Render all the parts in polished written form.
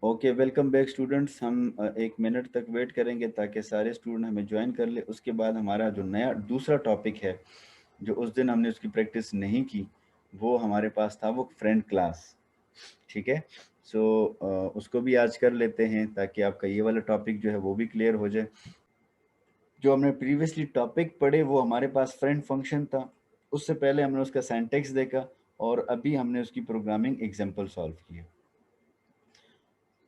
Okay, welcome back students. हम 1 minute तक wait करेंगे ताकि सारे स्टूडेंट हमें ज्वाइन कर ले। उसके बाद हमारा जो नया दूसरा टॉपिक है, जो उस दिन हमने उसकी प्रैक्टिस नहीं की, वो हमारे पास था, वो फ्रेंड क्लास। ठीक है, सो उसको भी आज कर लेते हैं ताकि आपका ये वाला टॉपिक जो है वो भी क्लियर हो जाए। जो हमने प्रीवियसली टॉपिक पढ़े वो हमारे पास फ्रेंड फंक्शन था। उससे पहले हमने उसका सिंटैक्स देखा और अभी हमने उसकी प्रोग्रामिंग एग्जांपल सॉल्व किए।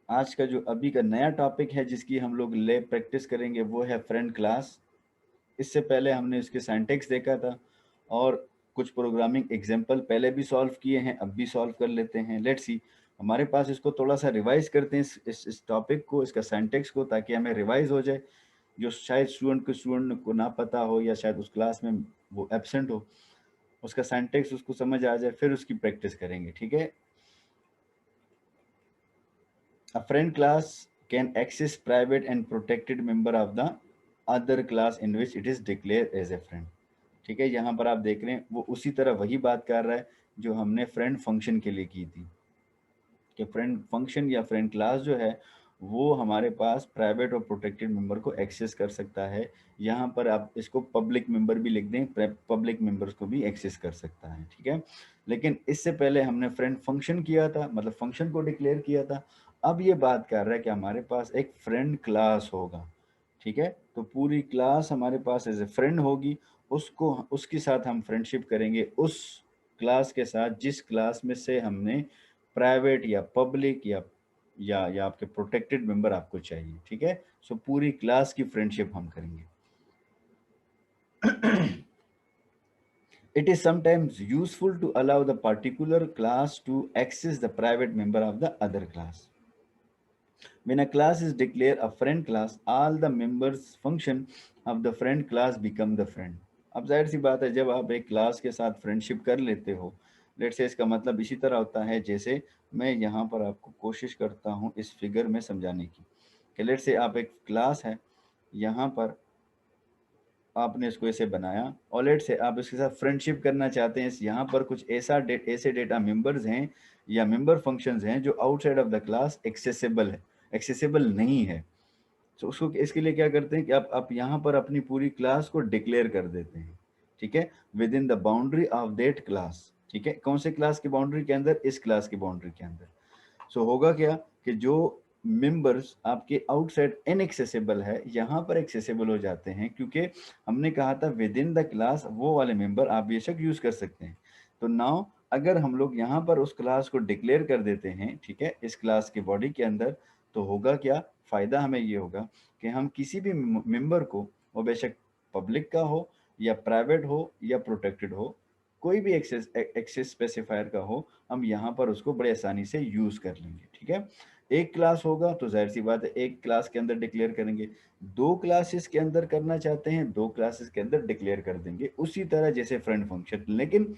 आज का जो अभी का नया टॉपिक है जिसकी हम लोग ले प्रैक्टिस करेंगे वो है फ्रेंड क्लास। इससे पहले हमने इसके सिंटैक्स देखा था और कुछ प्रोग्रामिंग एग्जांपल पहले भी सॉल्व किए हैं, अब भी सॉल्व कर लेते हैं। लेट्स सी, हमारे पास इसको थोड़ा सा रिवाइज करते हैं, इस टॉपिक को, इसका सिंटैक्स को, ताकि हमें रिवाइज हो जाए। जो शायद स्टूडेंट को ना पता हो या शायद उस क्लास में वो एब्सेंट हो, उसका सिंटैक्स उसको समझ आ जाए, फिर उसकी प्रैक्टिस करेंगे। ठीक है। A friend class can access private and protected member of the other class in which it is declared as a friend। ठीक है, यहाँ पर आप देख रहे हैं वो उसी तरह वही बात कर रहा है जो हमने फ्रेंड फंक्शन के लिए की थी, कि फ्रेंड फंक्शन या फ्रेंड क्लास जो है वो हमारे पास प्राइवेट और प्रोटेक्टेड मेंबर को एक्सेस कर सकता है। यहाँ पर आप इसको पब्लिक मेंबर भी लिख दें, पब्लिक मेंबर्स को भी एक्सेस कर सकता है। ठीक है, लेकिन इससे पहले हमने फ्रेंड फंक्शन किया था, मतलब फंक्शन को डिक्लेयर किया था। अब ये बात कर रहा है कि हमारे पास एक फ्रेंड क्लास होगा। ठीक है, तो पूरी क्लास हमारे पास एज ए फ्रेंड होगी, उसको उसके साथ हम फ्रेंडशिप करेंगे उस क्लास के साथ जिस क्लास में से हमने प्राइवेट या पब्लिक या आपके प्रोटेक्टेड मेंबर आपको चाहिए। ठीक है, सो पूरी क्लास की फ्रेंडशिप हम करेंगे। It is sometimes useful to allow the particular class to access the private member of the other class. When a class is declared a friend class, all the members function of the friend class become the friend। अब जाहिर सी बात है, जब आप एक class के साथ फ्रेंडशिप कर लेते हो, लेट्स से इसका मतलब इसी तरह होता है जैसे मैं यहाँ पर आपको कोशिश करता हूँ इस फिगर में समझाने की, कि लेट्स से आप एक क्लास है, यहाँ पर आपने इसको ऐसे बनाया और लेट से आप इसके साथ फ्रेंडशिप करना चाहते हैं। यहाँ पर कुछ ऐसे डेटा मेंबर्स हैं या मेंबर फंक्शंस हैं जो outside of the class accessible नहीं है। तो उसको इसके लिए क्या करते हैं कि आप यहाँ पर अपनी पूरी क्लास को डिक्लेयर कर देते हैं। ठीक है, with in the boundary of that class. ठीक है, कौन से क्लास की बाउंड्री के अंदर? इस क्लास की बाउंड्री के अंदर। सो होगा क्या कि जो मेंबर्स आपके आउटसाइड इनएक्सेसिबल है, यहाँ पर एक्सेसिबल हो जाते हैं, क्योंकि हमने कहा था विद इन द क्लास वो वाले मेंबर आप बेशक यूज कर सकते हैं। तो नाउ अगर हम लोग यहाँ पर उस क्लास को डिक्लेयर कर देते हैं, ठीक है, इस क्लास के बॉडी के अंदर, तो होगा क्या फायदा? हमें ये होगा कि हम किसी भी मेंबर को, वो बेशक पब्लिक का हो या प्राइवेट हो या प्रोटेक्टेड हो, कोई भी एक्सेस स्पेसिफायर का हो, हम यहाँ पर उसको बड़े आसानी से यूज कर लेंगे। ठीक है, एक क्लास होगा तो जाहिर सी बात है एक क्लास के अंदर डिक्लेयर करेंगे। दो क्लासेस के अंदर करना चाहते हैं, दो क्लासेस के अंदर डिक्लेयर कर देंगे, उसी तरह जैसे फ्रेंड फंक्शन। लेकिन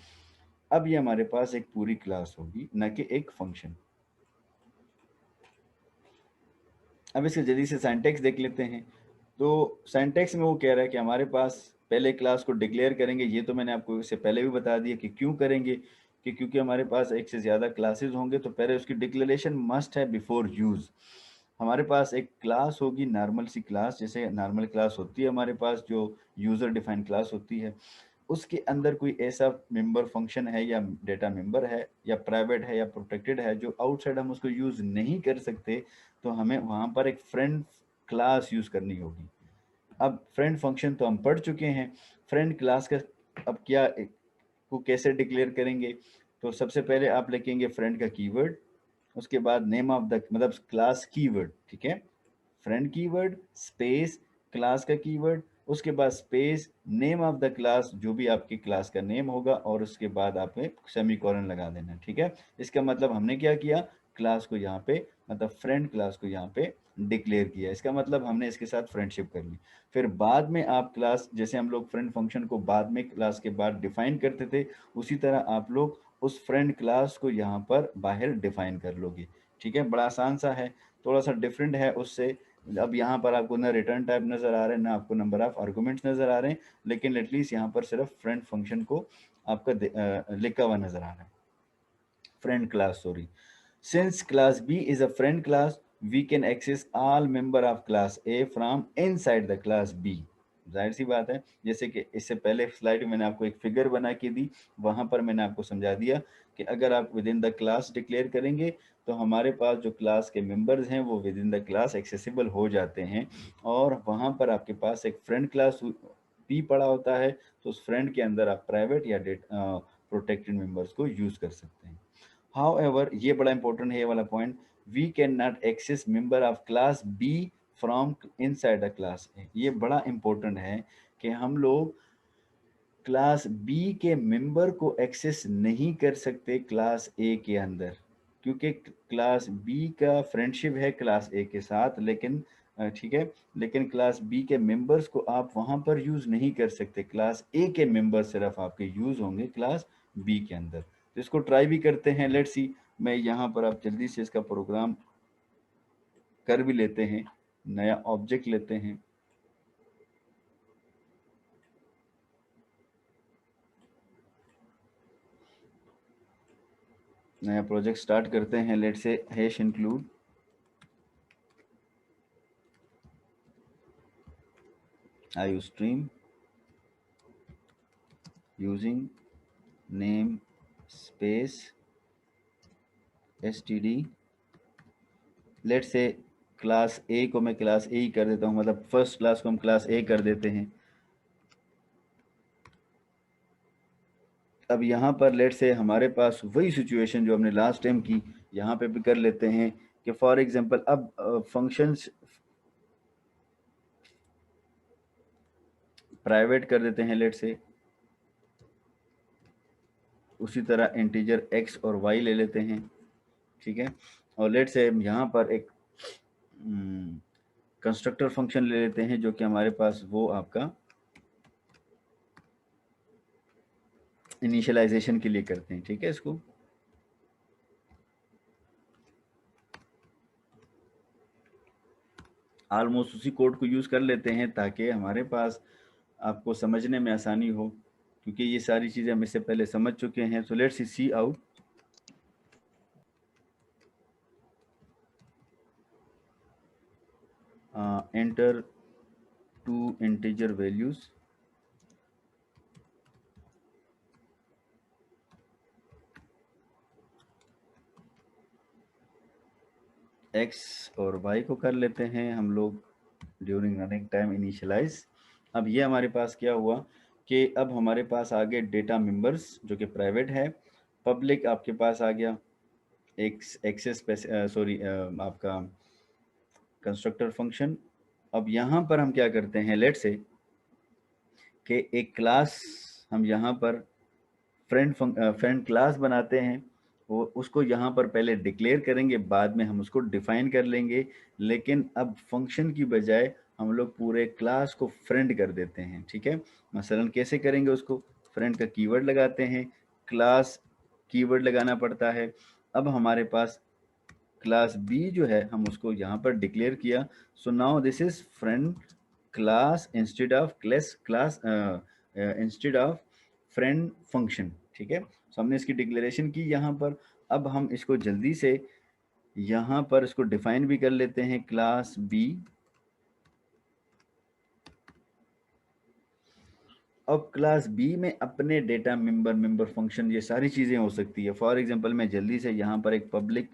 अब ये हमारे पास एक पूरी क्लास होगी, न कि एक फंक्शन। अब इसके जल्दी से सिंटैक्स देख लेते हैं। तो सिंटैक्स में वो कह रहा है कि हमारे पास पहले क्लास को डिक्लेयर करेंगे। ये तो मैंने आपको इससे पहले भी बता दिया कि क्यों करेंगे, कि क्योंकि हमारे पास एक से ज़्यादा क्लासेस होंगे तो पहले उसकी डिक्लेरेशन मस्ट है बिफोर यूज़। हमारे पास एक क्लास होगी, नॉर्मल सी क्लास, जैसे नॉर्मल क्लास होती है हमारे पास, जो यूज़र डिफाइंड क्लास होती है। उसके अंदर कोई ऐसा मेंबर फंक्शन है या डेटा मेंबर है या प्राइवेट है या प्रोटेक्टेड है जो आउटसाइड हम उसको यूज़ नहीं कर सकते, तो हमें वहाँ पर एक फ्रेंड क्लास यूज़ करनी होगी। अब फ्रेंड फंक्शन तो हम पढ़ चुके हैं, फ्रेंड क्लास का अब क्या को कैसे डिक्लेयर करेंगे? तो सबसे पहले आप लिखेंगे फ्रेंड का कीवर्ड, उसके बाद नेम ऑफ द, मतलब क्लास कीवर्ड। ठीक है, फ्रेंड कीवर्ड स्पेस क्लास का कीवर्ड, उसके बाद space name of the class, जो भी आपकी क्लास का नेम होगा, और उसके बाद आपने सेमीकोलन लगा देना। ठीक है, इसका मतलब हमने क्या किया, क्लास को यहाँ पे, मतलब फ्रेंड क्लास को यहाँ पे डिक्लेयर किया। इसका मतलब हमने इसके साथ फ्रेंडशिप कर ली। फिर बाद में आप क्लास, जैसे हम लोग फ्रेंड फंक्शन को बाद में क्लास के बाद डिफाइन करते थे, उसी तरह आप लोग उस फ्रेंड क्लास को यहाँ पर बाहर डिफाइन कर लोगे। ठीक है, बड़ा आसान सा है, थोड़ा सा डिफरेंट है उससे। अब यहाँ पर आपको ना रिटर्न टाइप नज़र आ रहे हैं, ना आपको नंबर ऑफ आर्गुमेंट्स नज़र आ रहे हैं, लेकिन एटलीस्ट यहाँ पर सिर्फ फ्रेंड फंक्शन को आपका लिखा हुआ नज़र आ रहा है, friend class, sorry। Since class B is a friend class, we can access all member of class A from inside the class B. जाहिर सी बात है, जैसे कि इससे पहले स्लाइड में मैंने आपको एक फिगर बना के दी, वहां पर मैंने आपको समझा दिया कि अगर आप with in the class declare करेंगे तो हमारे पास जो क्लास के मेंबर्स हैं वो with in the class accessible हो जाते हैं, और वहां पर आपके पास एक फ्रेंड क्लास पी पड़ा होता है, तो उस फ्रेंड के अंदर आप प्राइवेट या प्रोटेक्टेड मेंबर्स को यूज कर सकते हैं। However, ये बड़ा इंपॉर्टेंट है ये वाला point, we can not access member of class B from inside the class A. ये बड़ा इंपॉर्टेंट है कि हम लोग क्लास बी के मेंबर को एक्सेस नहीं कर सकते क्लास ए के अंदर, क्योंकि क्लास बी का फ्रेंडशिप है क्लास ए के साथ, लेकिन ठीक है, लेकिन क्लास बी के मेंबर्स को आप वहां पर यूज नहीं कर सकते, क्लास ए के मेंबर सिर्फ आपके यूज होंगे क्लास बी के अंदर। तो इसको ट्राई भी करते हैं, लेट्स सी। मैं यहाँ पर आप जल्दी से इसका प्रोग्राम कर भी लेते हैं, नया ऑब्जेक्ट लेते हैं, नया प्रोजेक्ट स्टार्ट करते हैं। Let's say hash include iostream using name space std। Let say class A को मैं क्लास ए ही कर देता हूँ, मतलब फर्स्ट क्लास को हम क्लास ए कर देते हैं। अब यहाँ पर लेट से हमारे पास वही सिचुएशन जो हमने लास्ट टाइम की यहाँ पे भी कर लेते हैं कि फॉर एग्जांपल अब फंक्शंस प्राइवेट कर देते हैं, लेट से उसी तरह इंटीजर x और y ले लेते हैं, ठीक है। और लेट से हम यहाँ पर एक कंस्ट्रक्टर फंक्शन ले लेते हैं जो कि हमारे पास वो आपका इनिशियलाइजेशन के लिए करते हैं, ठीक है। इसको ऑलमोस्ट उसी कोड को यूज़ कर लेते हैं ताकि हमारे पास आपको समझने में आसानी हो, क्योंकि ये सारी चीज़ें हम इससे पहले समझ चुके हैं। So let's C out enter two integer values x और y को कर लेते हैं हम लोग ड्यूरिंग रनिंग टाइम इनिशियलाइज। अब ये हमारे पास क्या हुआ कि अब हमारे पास आ गए डेटा मेंबर्स जो कि प्राइवेट है, पब्लिक आपके पास आ गया एक एक्सेस, सॉरी आपका कंस्ट्रक्टर फंक्शन। अब यहाँ पर हम क्या करते हैं, लेट से कि एक क्लास हम यहाँ पर फ्रेंड क्लास बनाते हैं, वो उसको यहाँ पर पहले डिक्लेयर करेंगे, बाद में हम उसको डिफाइन कर लेंगे। लेकिन अब फंक्शन की बजाय हम लोग पूरे क्लास को फ्रेंड कर देते हैं, ठीक है। मसलन कैसे करेंगे उसको, फ्रेंड का कीवर्ड लगाते हैं, क्लास कीवर्ड लगाना पड़ता है। अब हमारे पास क्लास बी जो है हम उसको यहाँ पर डिक्लेयर किया, so now this is friend class instead of class instead of friend function, ठीक है। सो हमने इसकी डिक्लेरेशन की यहाँ पर। अब हम इसको जल्दी से यहाँ पर इसको डिफाइन भी कर लेते हैं, क्लास बी। अब क्लास बी में अपने डेटा मेंबर फंक्शन ये सारी चीज़ें हो सकती है। फॉर एग्जांपल मैं जल्दी से यहाँ पर एक पब्लिक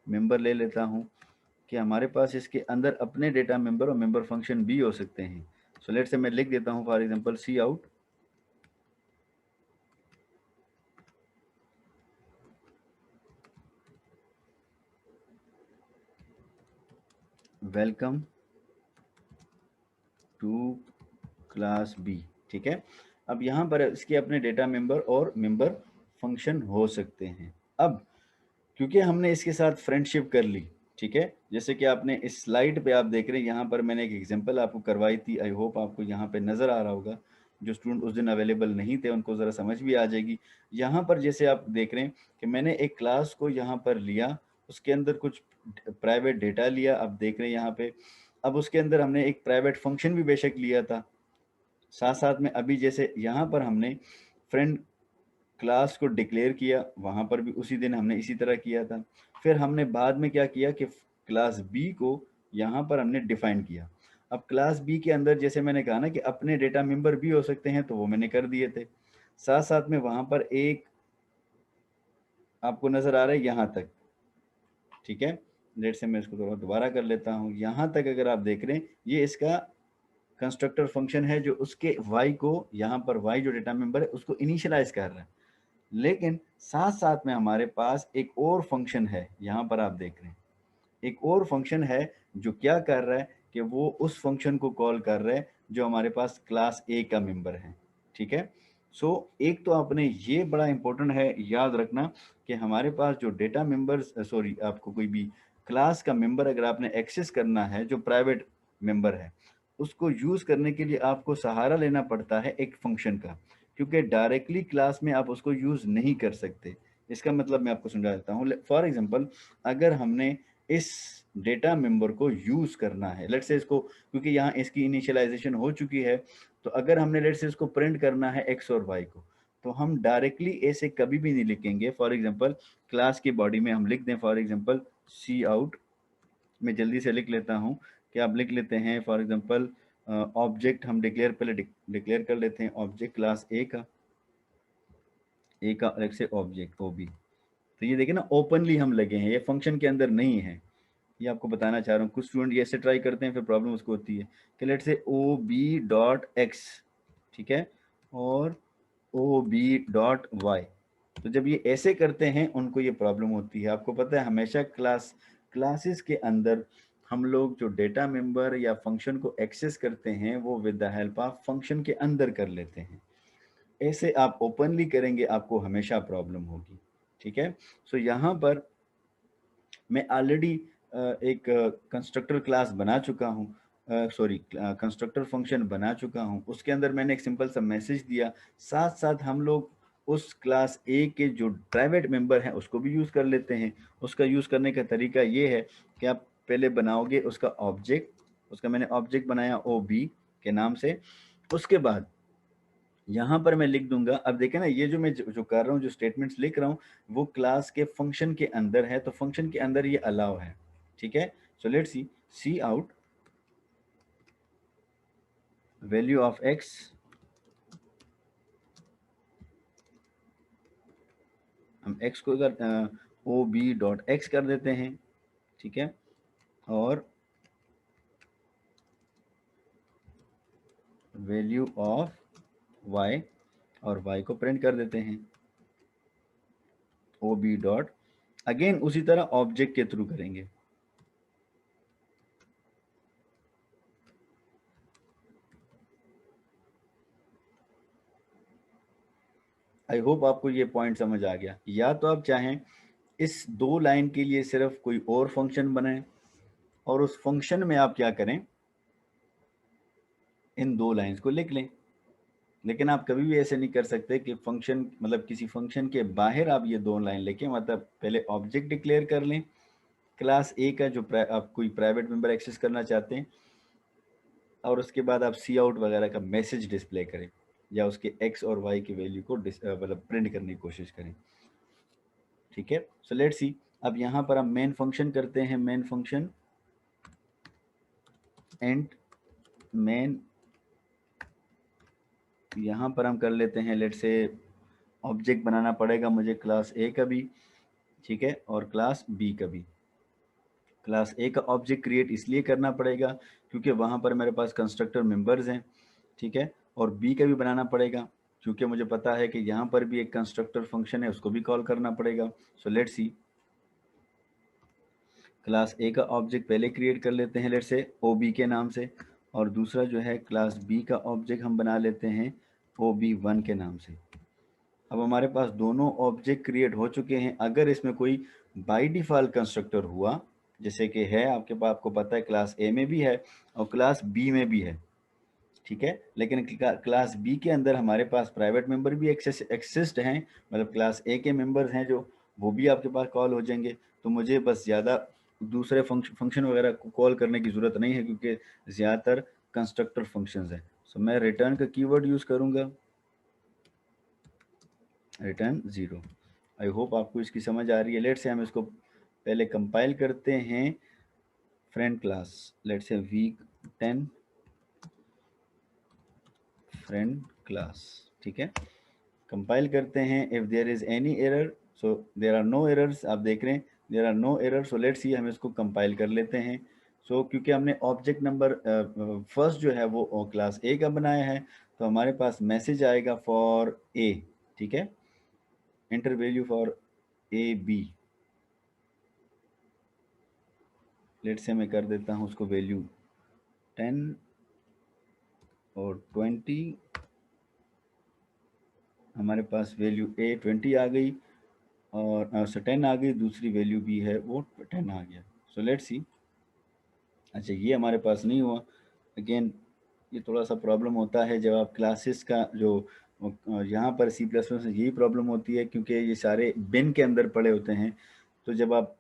मेंबर ले लेता हूँ कि हमारे पास इसके अंदर अपने डेटा मेंबर और मेंबर फंक्शन भी हो सकते हैं। सो लेट से मैं लिख देता हूँ for example C out welcome to class B, ठीक है। अब यहाँ पर इसके अपने डेटा मेंबर और मेंबर फंक्शन हो सकते हैं। अब क्योंकि हमने इसके साथ फ्रेंडशिप कर ली, ठीक है, जैसे कि आपने इस स्लाइड पे आप देख रहे हैं, यहाँ पर मैंने एक एग्जांपल आपको करवाई थी, आई होप आपको यहाँ पे नज़र आ रहा होगा। जो स्टूडेंट उस दिन अवेलेबल नहीं थे उनको ज़रा समझ भी आ जाएगी। यहाँ पर जैसे आप देख रहे हैं कि मैंने एक क्लास को यहाँ पर लिया, उसके अंदर कुछ प्राइवेट डेटा लिया, आप देख रहे हैं यहाँ पे। अब उसके अंदर हमने एक प्राइवेट फंक्शन भी बेशक लिया था, साथ साथ में अभी जैसे यहाँ पर हमने फ्रेंड क्लास को डिक्लेयर किया, वहाँ पर भी उसी दिन हमने इसी तरह किया था। फिर हमने बाद में क्या किया कि क्लास बी को यहाँ पर हमने डिफाइन किया। अब क्लास बी के अंदर जैसे मैंने कहा ना कि अपने डेटा मेंबर भी हो सकते हैं, तो वो मैंने कर दिए थे। साथ साथ में वहाँ पर एक आपको नज़र आ रहा है यहाँ तक, ठीक है। लेट से मैं इसको थोड़ा दोबारा कर लेता हूँ। यहाँ तक अगर आप देख रहे हैं, ये इसका कंस्ट्रक्टर फंक्शन है जो उसके y को, यहाँ पर y जो डेटा मेंबर है उसको इनिशियलाइज कर रहा है। लेकिन साथ साथ में हमारे पास एक और फंक्शन है, यहाँ पर आप देख रहे हैं एक और फंक्शन है जो क्या कर रहा है कि वो उस फंक्शन को कॉल कर रहा है जो हमारे पास क्लास ए का मेंबर है, ठीक है। सो एक तो आपने ये बड़ा इंपॉर्टेंट है याद रखना कि हमारे पास जो डेटा मेंबर्स, सॉरी, आपको कोई भी क्लास का मेंबर अगर आपने एक्सेस करना है जो प्राइवेट मेंबर है, उसको यूज करने के लिए आपको सहारा लेना पड़ता है एक फंक्शन का, क्योंकि डायरेक्टली क्लास में आप उसको यूज नहीं कर सकते। इसका मतलब मैं आपको समझा देता हूँ। फॉर एग्जांपल, अगर हमने इस डेटा मेंबर को यूज करना है, लेट्स से इसको, क्योंकि यहाँ इसकी इनिशियलाइजेशन हो चुकी है, तो अगर हमने लेट्स से इसको प्रिंट करना है एक्स और वाई को, तो हम डायरेक्टली ऐसे कभी भी नहीं लिखेंगे। फॉर एग्जांपल, क्लास की बॉडी में हम लिख दें फॉर एग्जांपल सी आउट, मैं जल्दी से लिख लेता हूँ कि आप लिख लेते हैं फॉर एग्जांपल ऑब्जेक्ट, हम डिक्लेयर पहले डिक्लेयर कर लेते हैं ऑब्जेक्ट क्लास ए का अलग से ऑब्जेक्ट ओ बी। तो ये देखिए ना, ओपनली हम लगे हैं, ये फंक्शन के अंदर नहीं है। ये आपको बताना चाह रहा हूँ। कुछ स्टूडेंट ये ऐसे ट्राई करते हैं, फिर प्रॉब्लम उसको होती है कि लेट से ओ बी डॉट एक्स, ठीक है, और ओ बी डॉट वाई। तो जब ये ऐसे करते हैं उनको ये प्रॉब्लम होती है। आपको पता है हमेशा क्लासेस के अंदर हम लोग जो डेटा मेंबर या फंक्शन को एक्सेस करते हैं वो with the help of function के अंदर कर लेते हैं। ऐसे आप ओपनली करेंगे आपको हमेशा प्रॉब्लम होगी, ठीक है। सो यहाँ पर मैं ऑलरेडी एक कंस्ट्रक्टर क्लास बना चुका हूँ, सॉरी कंस्ट्रक्टर फंक्शन बना चुका हूँ। उसके अंदर मैंने एक सिंपल सा मैसेज दिया, साथ साथ हम लोग उस क्लास ए के जो प्राइवेट मेंबर हैं उसको भी यूज़ कर लेते हैं। उसका यूज़ करने का तरीका ये है कि आप पहले बनाओगे उसका ऑब्जेक्ट, उसका मैंने ऑब्जेक्ट बनाया ओ बी के नाम से। उसके बाद यहाँ पर मैं लिख दूंगा, अब देखें ना, ये जो मैं जो कर रहा हूँ, जो स्टेटमेंट्स लिख रहा हूँ, वो क्लास के फंक्शन के अंदर है, तो फंक्शन के अंदर ये अलाउ है, ठीक है। So let's see, C out value of X, हम एक्स को अगर ओ बी डॉट एक्स कर देते हैं, ठीक है, और वैल्यू ऑफ वाई, और वाई को प्रिंट कर देते हैं ओ बी डॉट, अगेन उसी तरह ऑब्जेक्ट के थ्रू करेंगे। आई होप आपको ये पॉइंट समझ आ गया। या तो आप चाहें इस दो लाइन के लिए सिर्फ कोई और फंक्शन बनाएं और उस फंक्शन में आप क्या करें, इन दो लाइंस को लिख लें। लेकिन आप कभी भी ऐसे नहीं कर सकते कि फंक्शन, मतलब किसी फंक्शन के बाहर आप ये दो लाइन लेके, मतलब पहले ऑब्जेक्ट डिक्लेयर कर लें क्लास ए का जो आप कोई प्राइवेट मेंबर एक्सेस करना चाहते हैं, और उसके बाद आप सी आउट वगैरह का मैसेज डिस्प्ले करें या उसके एक्स और वाई की वैल्यू को मतलब प्रिंट करने की कोशिश करें, ठीक है। सो लेट्स सी, अब यहाँ पर हम मेन फंक्शन करते हैं, मेन फंक्शन एंड मेन, यहाँ पर हम कर लेते हैं लेट से ऑब्जेक्ट बनाना पड़ेगा मुझे क्लास ए का भी, ठीक है, और क्लास बी का भी। क्लास ए का ऑब्जेक्ट क्रिएट इसलिए करना पड़ेगा क्योंकि वहाँ पर मेरे पास कंस्ट्रक्टर मेंबर्स हैं, ठीक है, और बी का भी बनाना पड़ेगा क्योंकि मुझे पता है कि यहाँ पर भी एक कंस्ट्रक्टर फंक्शन है, उसको भी कॉल करना पड़ेगा। सो लेट्स सी, क्लास ए का ऑब्जेक्ट पहले क्रिएट कर लेते हैं लेट से ओ बी के नाम से, और दूसरा जो है क्लास बी का ऑब्जेक्ट हम बना लेते हैं ओ बी वन के नाम से। अब हमारे पास दोनों ऑब्जेक्ट क्रिएट हो चुके हैं। अगर इसमें कोई बाय डिफ़ॉल्ट कंस्ट्रक्टर हुआ, जैसे कि है आपके पास, आपको पता है क्लास ए में भी है और क्लास बी में भी है, ठीक है, लेकिन क्लास बी के अंदर हमारे पास प्राइवेट मेंबर भी एक्सिस्ट हैं, मतलब क्लास ए के मेंबर्स हैं जो, वो भी आपके पास कॉल हो जाएंगे। तो मुझे बस ज़्यादा दूसरे फंक्शन वगैरह को कॉल करने की ज़रूरत नहीं है क्योंकि ज़्यादातर कंस्ट्रक्टर फंक्शंस हैं। सो मैं रिटर्न का कीवर्ड यूज़ करूँगा, रिटर्न ज़ीरो। आई होप आपको इसकी समझ आ रही है। लेट से हम इसको पहले कंपाइल करते हैं friend class, let's say week 10 friend class, ठीक है। कंपाइल करते हैं, if there is any error, so there are no errors, आप देख रहे हैं there are no error, so let's see, हम इसको कंपाइल कर लेते हैं। सो क्योंकि हमने ऑब्जेक्ट नंबर फर्स्ट जो है वो क्लास ए का बनाया है, तो हमारे पास मैसेज आएगा फॉर ए, ठीक है, enter value for A B, let's say मैं कर देता हूँ उसको वैल्यू 10 और 20, हमारे पास वैल्यू ए 20 आ गई और 10 आ गई, दूसरी वैल्यू भी है वो 10 आ गया। सो लेट्स सी, अच्छा ये हमारे पास नहीं हुआ। अगेन ये थोड़ा सा प्रॉब्लम होता है जब आप क्लासेस का जो यहाँ पर सी प्लस प्लस में यही प्रॉब्लम होती है, क्योंकि ये सारे बिन के अंदर पड़े होते हैं। तो जब आप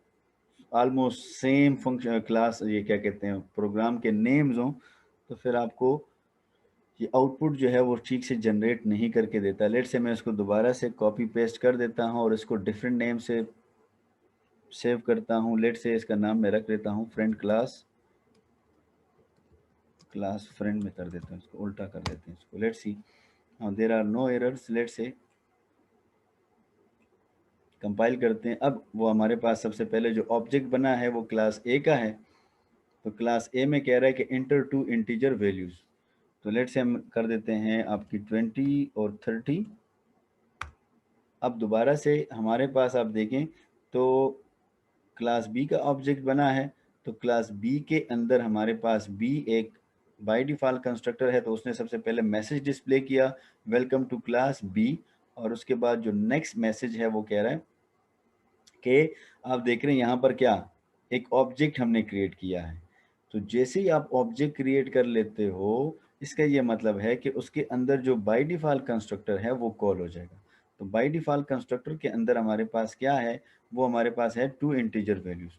ऑलमोस्ट सेम फंक्शन क्लास, ये क्या कहते हैं, प्रोग्राम के नेम्स हों, तो फिर आपको ये आउटपुट जो है वो ठीक से जनरेट नहीं करके देता। लेट से मैं इसको दोबारा से कॉपी पेस्ट कर देता हूँ और इसको डिफरेंट नेम से सेव करता हूँ। लेट से इसका नाम मैं रख देता हूँ फ्रेंड क्लास, क्लास फ्रेंड में कर देता हूँ, इसको उल्टा कर देते हैं इसको। Let's see, there are no errors, let's say compile करते हैं। अब वो हमारे पास सबसे पहले जो ऑब्जेक्ट बना है वो क्लास ए का है, तो क्लास ए में कह रहा है कि इंटर टू इंटीजर वैल्यूज, तो लेट्स से हम कर देते हैं आपकी 20 और 30। अब दोबारा से हमारे पास आप देखें तो क्लास बी का ऑब्जेक्ट बना है, तो क्लास बी के अंदर हमारे पास बी एक बाय डिफ़ॉल्ट कंस्ट्रक्टर है, तो उसने सबसे पहले मैसेज डिस्प्ले किया वेलकम टू क्लास बी, और उसके बाद जो नेक्स्ट मैसेज है वो कह रहा है कि आप देख रहे हैं यहाँ पर क्या, एक ऑब्जेक्ट हमने क्रिएट किया है। तो जैसे ही आप ऑब्जेक्ट क्रिएट कर लेते हो, इसका ये मतलब है कि उसके अंदर जो बाय डिफ़ॉल्ट कंस्ट्रक्टर है वो कॉल हो जाएगा। तो बाय डिफ़ॉल्ट कंस्ट्रक्टर के अंदर हमारे पास क्या है, वो हमारे पास है two integer values.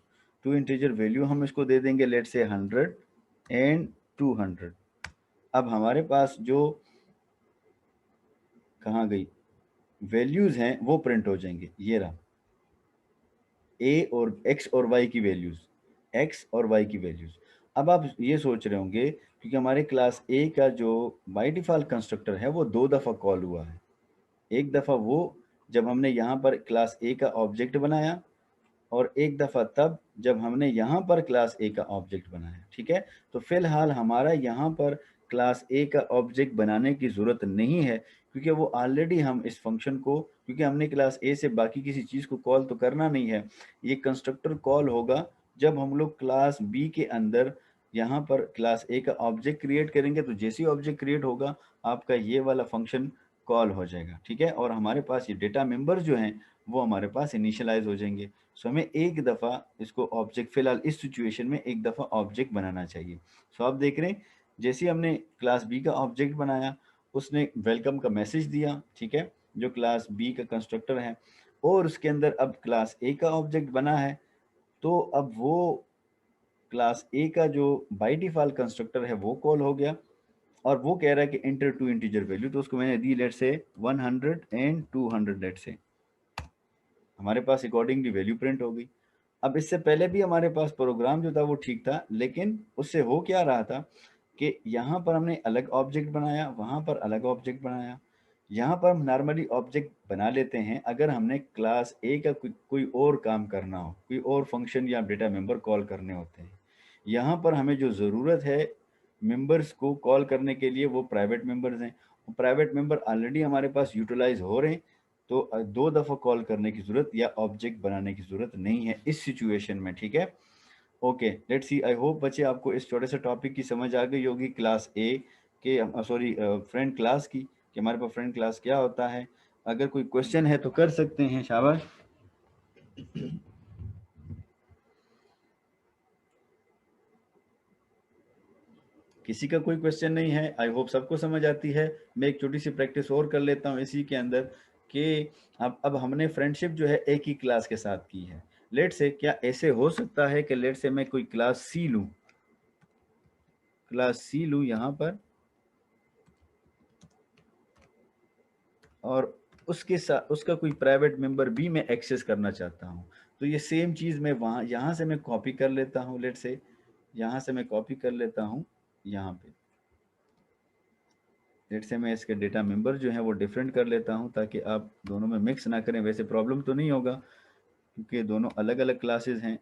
Two integer value हम इसको दे देंगे, लेट से 100 एंड 200। अब हमारे पास जो कहाँ गई वैल्यूज हैं वो प्रिंट हो जाएंगे, ये रहा ए और एक्स और वाई की वैल्यूज, एक्स और वाई की वैल्यूज। अब आप ये सोच रहे होंगे क्योंकि हमारे क्लास ए का जो बाय डिफ़ॉल्ट कंस्ट्रक्टर है वो दो दफ़ा कॉल हुआ है। एक दफ़ा वो जब हमने यहाँ पर क्लास ए का ऑब्जेक्ट बनाया, और एक दफ़ा तब जब हमने यहाँ पर क्लास ए का ऑब्जेक्ट बनाया, ठीक है। तो फिलहाल हमारा यहाँ पर क्लास ए का ऑब्जेक्ट बनाने की ज़रूरत नहीं है, क्योंकि वो ऑलरेडी हम इस फंक्शन को, क्योंकि हमने क्लास ए से बाकी किसी चीज़ को कॉल तो करना नहीं है, ये कंस्ट्रक्टर कॉल होगा जब हम लोग क्लास बी के अंदर यहाँ पर क्लास ए का ऑब्जेक्ट क्रिएट करेंगे। तो जैसे ही ऑब्जेक्ट क्रिएट होगा आपका ये वाला फंक्शन कॉल हो जाएगा, ठीक है, और हमारे पास ये डेटा मेंबर जो हैं वो हमारे पास इनिशियलाइज हो जाएंगे। सो हमें एक दफ़ा इसको ऑब्जेक्ट, फिलहाल इस सिचुएशन में एक दफ़ा ऑब्जेक्ट बनाना चाहिए। सो आप देख रहे हैं जैसे हमने क्लास बी का ऑब्जेक्ट बनाया, उसने वेलकम का मैसेज दिया, ठीक है, जो क्लास बी का कंस्ट्रक्टर है, और उसके अंदर अब क्लास ए का ऑब्जेक्ट बना है, तो अब वो क्लास ए का जो बाय डिफ़ॉल्ट कंस्ट्रक्टर है वो कॉल हो गया, और वो कह रहा है कि इंटर टू इंटीजर वैल्यू, तो उसको मैंने दी लेट से 100 एंड 200, लेट से हमारे पास अकॉर्डिंगली वैल्यू प्रिंट हो गई। अब इससे पहले भी हमारे पास प्रोग्राम जो था वो ठीक था, लेकिन उससे हो क्या रहा था कि यहाँ पर हमने अलग ऑब्जेक्ट बनाया, वहाँ पर अलग ऑब्जेक्ट बनाया। यहाँ पर हम नॉर्मली ऑब्जेक्ट बना लेते हैं अगर हमने क्लास ए का कोई और काम करना हो, कोई और फंक्शन या डेटा मेंबर कॉल करने होते हैं। यहाँ पर हमें जो ज़रूरत है मेंबर्स को कॉल करने के लिए वो प्राइवेट मेंबर्स हैं, प्राइवेट मेंबर ऑलरेडी हमारे पास यूटिलाइज हो रहे हैं, तो दो दफ़ा कॉल करने की ज़रूरत या ऑब्जेक्ट बनाने की ज़रूरत नहीं है इस सिचुएशन में, ठीक है। Okay, let's see, I hope बच्चे आपको इस छोटे से टॉपिक की समझ आ गई होगी क्लास ए के, सॉरी फ्रेंड क्लास की, कि हमारे पास फ्रेंड क्लास क्या होता है। अगर कोई क्वेश्चन है तो कर सकते हैं, शाबाश। किसी का कोई क्वेश्चन नहीं है, आई होप सबको समझ आती है। मैं एक छोटी सी प्रैक्टिस और कर लेता हूँ इसी के अंदर कि अब हमने फ्रेंडशिप जो है एक ही क्लास के साथ की है। लेट से क्या ऐसे हो सकता है कि लेट से मैं कोई क्लास सी लूँ, क्लास सी लूँ यहाँ पर, और उसके साथ उसका कोई प्राइवेट मेंबर भी मैं एक्सेस करना चाहता हूँ, तो ये सेम चीज़ मैं वहाँ यहाँ से मैं कॉपी कर लेता हूँ, लेट से यहाँ से मैं कॉपी कर लेता हूँ यहाँ पे। लेट से मैं इसके डेटा मेंबर जो है वो डिफरेंट कर लेता हूँ ताकि आप दोनों में मिक्स ना करें। वैसे प्रॉब्लम तो नहीं होगा क्योंकि दोनों अलग अलग क्लासेस हैं।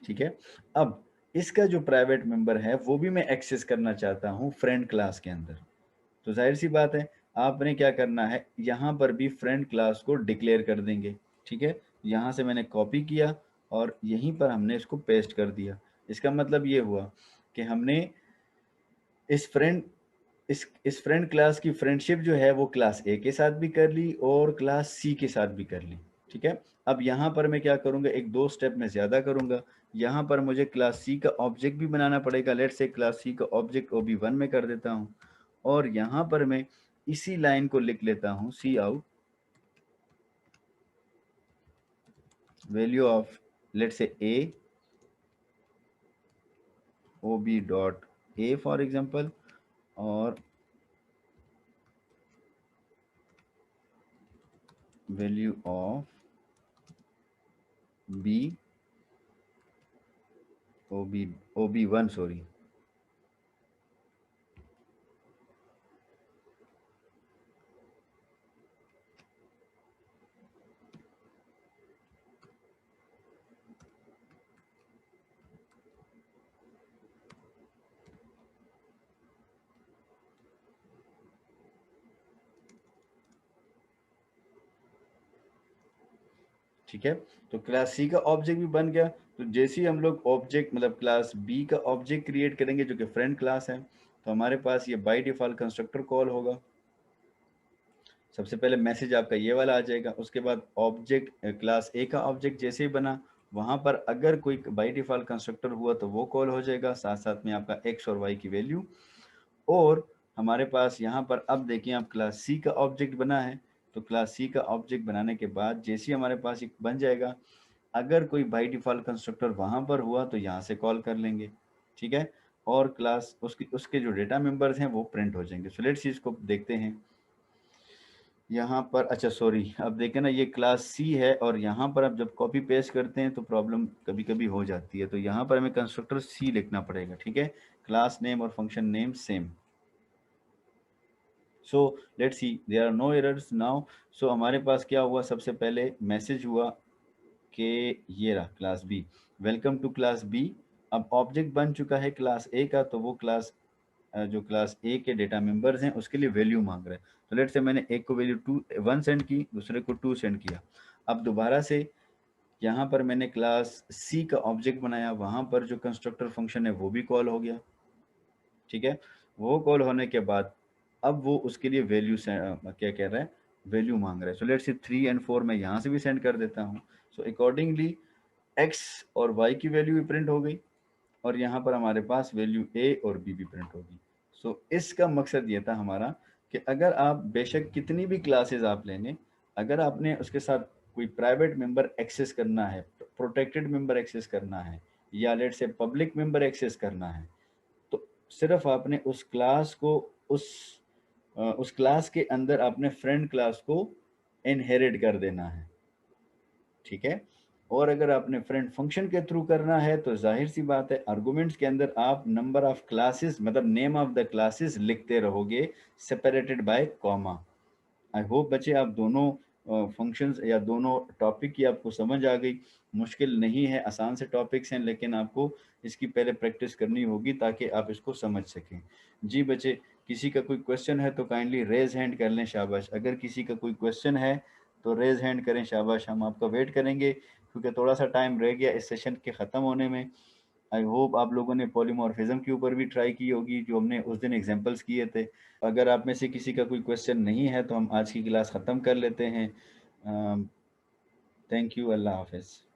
ठीक है, अब इसका जो प्राइवेट मेंबर है वो भी मैं एक्सेस करना चाहता हूँ फ्रेंड क्लास के अंदर। तो जाहिर सी बात है, आपने क्या करना है, यहाँ पर भी फ्रेंड क्लास को डिक्लेयर कर देंगे। ठीक है, यहाँ से मैंने कॉपी किया और यहीं पर हमने इसको पेस्ट कर दिया। इसका मतलब ये हुआ कि हमने इस फ्रेंड इस फ्रेंड क्लास की फ्रेंडशिप जो है वो क्लास ए के साथ भी कर ली और क्लास सी के साथ भी कर ली। ठीक है, अब यहाँ पर मैं क्या करूँगा, एक दो स्टेप में ज़्यादा करूँगा। यहाँ पर मुझे क्लास सी का ऑब्जेक्ट भी बनाना पड़ेगा। लेट से क्लास सी का ऑब्जेक्ट OB1 में कर देता हूँ और यहाँ पर मैं इसी लाइन को लिख लेता हूँ, सी आउट वैल्यू ऑफ लेट से a OB dot a for example और value of b OB1 sorry. ठीक है, तो क्लास सी का ऑब्जेक्ट भी बन गया। तो जैसे ही हम लोग ऑब्जेक्ट मतलब क्लास बी का ऑब्जेक्ट क्रिएट करेंगे जो कि फ्रेंड क्लास है, तो हमारे पास ये बाय डिफॉल्ट कंस्ट्रक्टर कॉल होगा। सबसे पहले मैसेज आपका ये वाला आ जाएगा, उसके बाद ऑब्जेक्ट क्लास ए का ऑब्जेक्ट जैसे ही बना वहाँ पर अगर कोई बाय डिफॉल्ट कंस्ट्रक्टर हुआ तो वो कॉल हो जाएगा, साथ साथ में आपका एक्स और वाई की वैल्यू। और हमारे पास यहाँ पर अब देखिए आप क्लास सी का ऑब्जेक्ट बना है, तो क्लास सी का ऑब्जेक्ट बनाने के बाद जैसे ही हमारे पास एक बन जाएगा, अगर कोई बाय डिफॉल्ट कंस्ट्रक्टर वहाँ पर हुआ तो यहाँ से कॉल कर लेंगे। ठीक है, और क्लास उसके जो डेटा मेंबर्स हैं वो प्रिंट हो जाएंगे। सो लेट्स इसको देखते हैं यहाँ पर। अच्छा सॉरी, अब देखें ना, ये क्लास सी है और यहाँ पर अब जब कॉपी पेस्ट करते हैं तो प्रॉब्लम कभी कभी हो जाती है। तो यहाँ पर हमें कंस्ट्रक्टर सी लिखना पड़ेगा। ठीक है, क्लास नेम और function name same. So let's see there are no errors now. So हमारे पास क्या हुआ, सबसे पहले मैसेज हुआ कि ये रहा class B, welcome to class B. अब ऑब्जेक्ट बन चुका है क्लास ए का, तो वो क्लास जो क्लास ए के डेटा मेंबर्स हैं उसके लिए वैल्यू मांग रहा है। तो लेट से मैंने एक को वैल्यू 1 सेंड की, दूसरे को 2 सेंड किया। अब दोबारा से यहाँ पर मैंने क्लास सी का ऑब्जेक्ट बनाया, वहाँ पर जो कंस्ट्रक्टर फंक्शन है वो भी कॉल हो गया। ठीक है, वो कॉल होने के बाद अब वो उसके लिए वैल्यू क्या कह रहा है, वैल्यू मांग रहा है। सो लेट्स से 3 और 4 मैं यहाँ से भी सेंड कर देता हूँ। सो अकॉर्डिंगली एक्स और वाई की वैल्यू भी प्रिंट हो गई और यहाँ पर हमारे पास वैल्यू ए और बी भी प्रिंट होगी। सो इसका मकसद ये था हमारा कि अगर आप बेशक कितनी भी क्लासेस आप ले लें, अगर आपने उसके साथ कोई प्राइवेट मेंबर एक्सेस करना है, प्रोटेक्टेड मेंबर एक्सेस करना है या लेट से पब्लिक मेंबर एक्सेस करना है, तो सिर्फ आपने उस क्लास को उस क्लास के अंदर आपने फ्रेंड क्लास को इनहेरिट कर देना है। ठीक है, और अगर आपने फ्रेंड फंक्शन के थ्रू करना है तो जाहिर सी बात है आर्गुमेंट्स के अंदर आप नंबर ऑफ क्लासेस मतलब नेम ऑफ द क्लासेस लिखते रहोगे separated by comma. I hope बच्चे आप दोनों फंक्शंस या दोनों टॉपिक की आपको समझ आ गई। मुश्किल नहीं है, आसान से टॉपिक्स हैं, लेकिन आपको इसकी पहले प्रैक्टिस करनी होगी ताकि आप इसको समझ सकें। जी बच्चे, किसी का कोई क्वेश्चन है तो काइंडली रेज हैंड कर लें, शाबाश। अगर किसी का कोई क्वेश्चन है तो रेज हैंड करें, शाबाश। हम आपका वेट करेंगे क्योंकि थोड़ा सा टाइम रह गया इस सेशन के ख़त्म होने में। आई होप आप लोगों ने पॉलीमॉर्फिज्म के ऊपर भी ट्राई की होगी जो हमने उस दिन एग्जांपल्स किए थे। अगर आप में से किसी का कोई क्वेश्चन नहीं है तो हम आज की क्लास ख़त्म कर लेते हैं। थैंक यू, अल्लाह हाफिज़।